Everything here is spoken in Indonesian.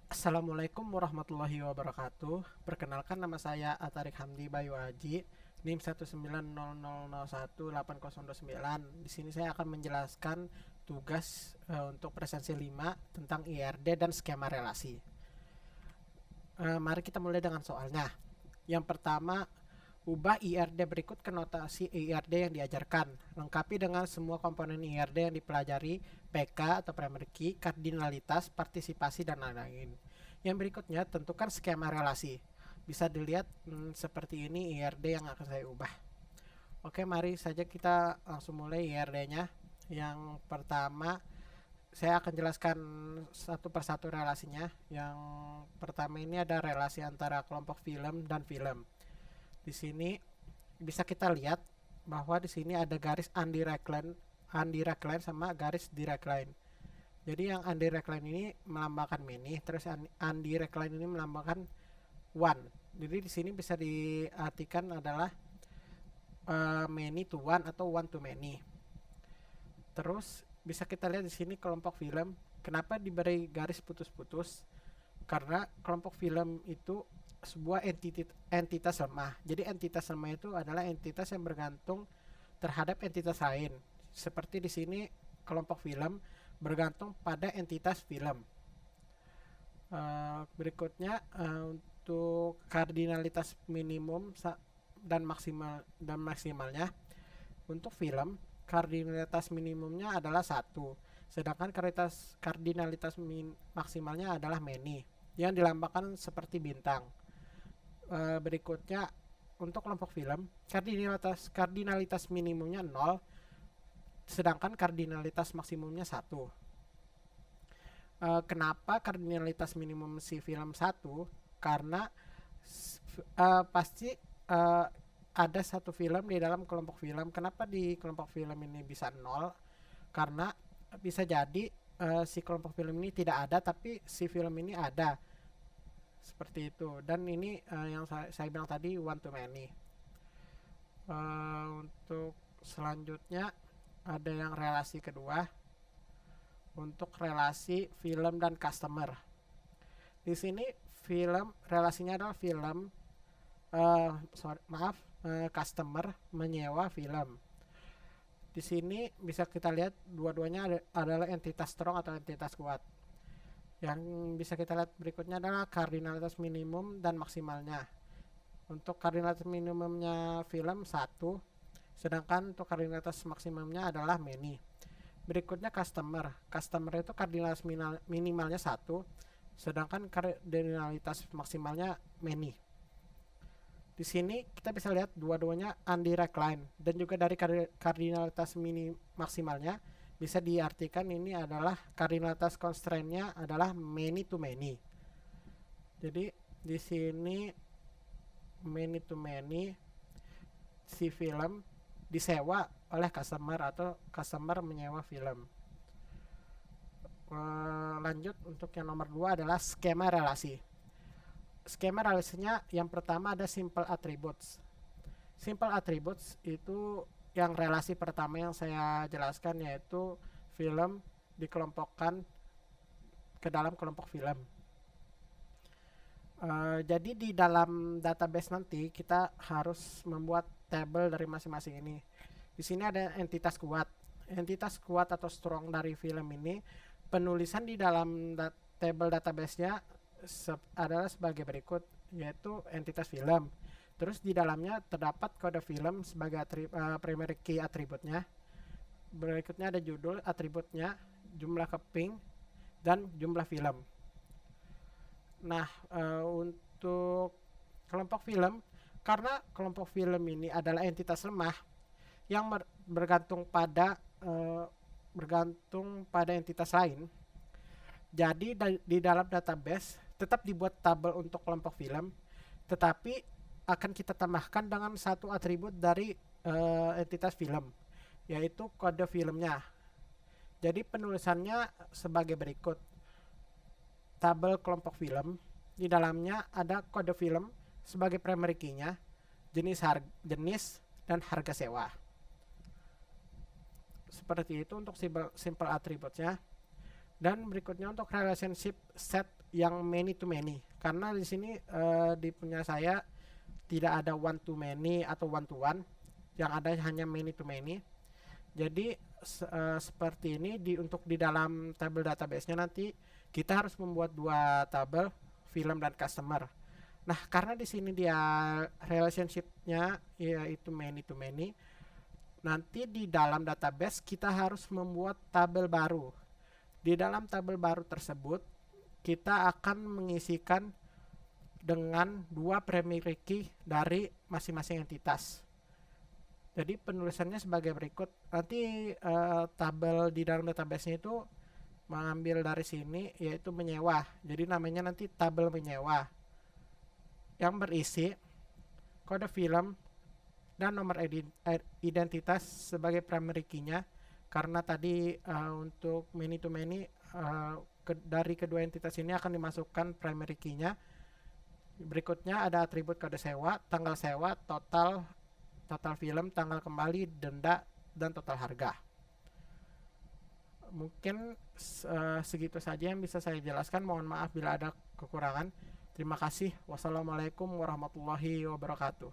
Assalamualaikum warahmatullahi wabarakatuh. Perkenalkan, nama saya Atarik Hamdi Bayu Aji, NIM 19000180029. Di sini saya akan menjelaskan tugas untuk presensi 5 tentang IRD dan skema relasi. Mari kita mulai dengan soalnya. Yang pertama, ubah IRD berikut ke notasi IRD yang diajarkan. Lengkapi dengan semua komponen IRD yang dipelajari, PK atau primary key, kardinalitas, partisipasi, dan lain-lain. Yang berikutnya, tentukan skema relasi. Bisa dilihat seperti ini IRD yang akan saya ubah. Oke, mari saja kita langsung mulai IRD-nya. Yang pertama, saya akan jelaskan satu persatu relasinya. Yang pertama ini ada relasi antara kelompok film dan film. Di sini bisa kita lihat bahwa di sini ada garis undirect line sama garis direct line. Jadi yang undirect line ini melambangkan many, terus undirect line ini melambangkan one. Jadi di sini bisa diartikan adalah many to one atau one to many. Terus bisa kita lihat di sini kelompok film. Kenapa diberi garis putus-putus? Karena kelompok film itu sebuah entitas lemah. Jadi entitas lemah itu adalah entitas yang bergantung terhadap entitas lain. Seperti di sini kelompok film bergantung pada entitas film. Berikutnya untuk kardinalitas minimum dan maksimalnya. Untuk film, kardinalitas minimumnya adalah 1, sedangkan kardinalitas maksimalnya adalah many, yang dilambangkan seperti bintang. Berikutnya, untuk kelompok film, kardinalitas minimumnya 0, sedangkan kardinalitas maksimumnya 1. Kenapa kardinalitas minimum si film 1? Karena pasti ada satu film di dalam kelompok film. Kenapa di kelompok film ini bisa 0? Karena bisa jadi si kelompok film ini tidak ada, tapi si film ini ada. Seperti itu. Dan ini yang saya bilang tadi, one to many. Untuk selanjutnya ada yang relasi kedua, untuk relasi film dan customer. Di sini relasinya adalah customer menyewa film. Di sini bisa kita lihat dua-duanya adalah entitas strong atau entitas kuat. Yang bisa kita lihat berikutnya adalah kardinalitas minimum dan maksimalnya. Untuk kardinalitas minimumnya film 1, sedangkan untuk kardinalitas maksimumnya adalah many. Berikutnya customer. Customer itu kardinalitas minimalnya 1, sedangkan kardinalitas maksimalnya many. Di sini kita bisa lihat dua-duanya undirect line, dan juga dari kardinalitas maksimalnya bisa diartikan ini adalah kardinalitas constraint-nya adalah many to many. Jadi di sini many to many, si film disewa oleh customer atau customer menyewa film. Lanjut, untuk yang nomor 2 adalah skema relasi. Skema relasinya yang pertama ada simple attributes. Simple attributes itu yang relasi pertama yang saya jelaskan, yaitu film dikelompokkan ke dalam kelompok film. Jadi di dalam database nanti kita harus membuat tabel dari masing-masing ini. Di sini ada entitas kuat. Entitas kuat atau strong dari film ini, penulisan di dalam tabel database-nya adalah sebagai berikut, yaitu entitas film. Terus di dalamnya terdapat kode film sebagai primary key atributnya. Berikutnya ada judul atributnya, jumlah keping, dan jumlah film. Nah, untuk kelompok film, karena kelompok film ini adalah entitas lemah yang bergantung pada entitas lain. Jadi di dalam database tetap dibuat tabel untuk kelompok film, tetapi akan kita tambahkan dengan satu atribut dari entitas film, yaitu kode filmnya. Jadi penulisannya sebagai berikut. Tabel kelompok film, di dalamnya ada kode film sebagai primary key-nya, jenis dan harga sewa. Seperti itu untuk simple attributes-nya. Dan berikutnya untuk relationship set yang many to many, karena di sini di punya saya tidak ada one to many atau one to one, yang ada hanya many to many. Jadi seperti ini untuk di dalam tabel database-nya nanti kita harus membuat dua tabel, film dan customer. Nah, karena di sini dia relationship-nya yaitu many to many, nanti di dalam database kita harus membuat tabel baru. Di dalam tabel baru tersebut kita akan mengisikan dengan dua primary key dari masing-masing entitas. Jadi penulisannya sebagai berikut. Nanti tabel di dalam database-nya itu mengambil dari sini, yaitu menyewa. Jadi namanya nanti tabel menyewa, yang berisi kode film dan nomor identitas sebagai primary key-nya. Karena tadi untuk many to many dari kedua entitas ini akan dimasukkan primary key-nya. Berikutnya ada atribut kode sewa, tanggal sewa, total film, tanggal kembali, denda, dan total harga. Mungkin segitu saja yang bisa saya jelaskan. Mohon maaf bila ada kekurangan. Terima kasih. Wassalamualaikum warahmatullahi wabarakatuh.